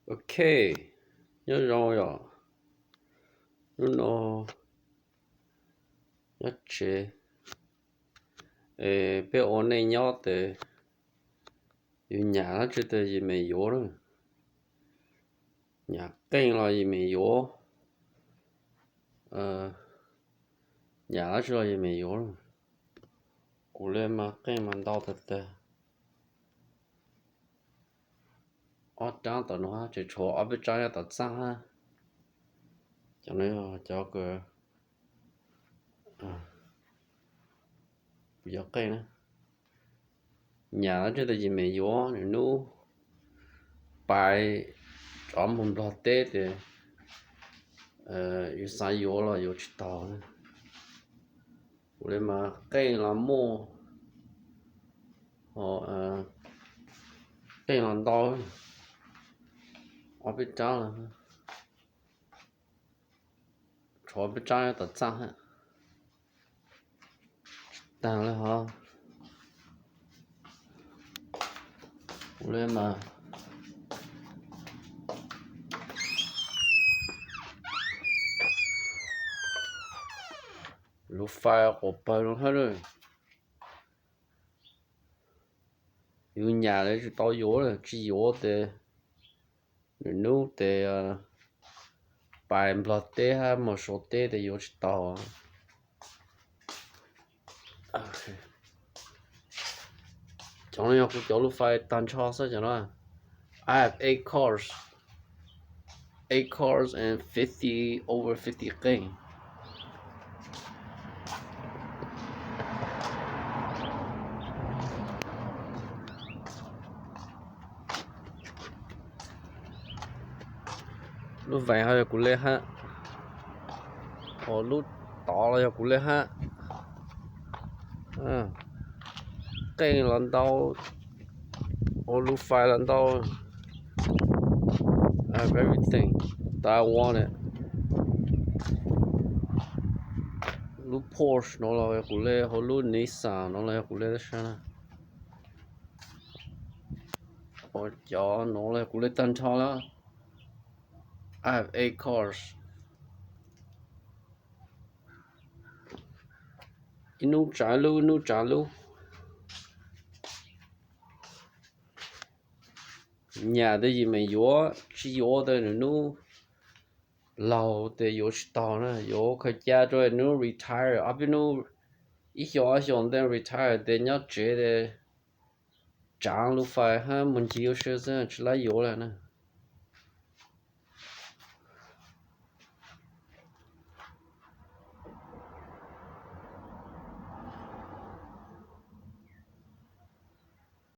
OK， nhớ rồi à. Nó nhất chế. Bé ổn này nhớ tới nhà nó chưa tới gì mày yếu rồi. Nhà kênh là gì mày yếu. Nhà nó chưa gì mày yếu rồi. Cú lên mà kênh mà đau thật đấy. Ở trang tao nó chỉ cho ở bên trang tao sang ha. Cho nên cho cái bây giờ kênh nữa. Nhà nó chưa tới gì mày yếu nữa nu. Bài chọn một lọ tết thì yêu sai yếu là yêu chỉ tao nữa. Để mà cây là mua họ cây là to ở bên trái là cho bên trái là trắng ha đang là họ để mà lúc phải của bao luôn hết rồi yêu nhà đấy chỉ tao yếu rồi chỉ yếu để nấu để bài lót tê ha một số tê để yếu chỉ tao trong này aku jauh phải tan cho sao cho nó I have 8 cars and 50 over 50 gain. Lúc vậy hơi cũng lên ha, lúc to là cũng lên ha, cây lần đầu, lúc phải lần đầu, I have everything that I wanted. Lúc Porsche nó là cũng lên, lúc Nissan nó là cũng lên đó cho nó là cũng lên tăng cho đó. I have 8 cars. Inu trả lu. Nhà đây gì mày yếu, chỉ yếu đây nó lâu để yếu tao nữa, yếu khởi gia rồi nó retire, à bên nó ít nhỏ để retire để nhớ chế để trả lúc phải ha, mình chỉ yếu sử dụng chỉ là yếu là nè.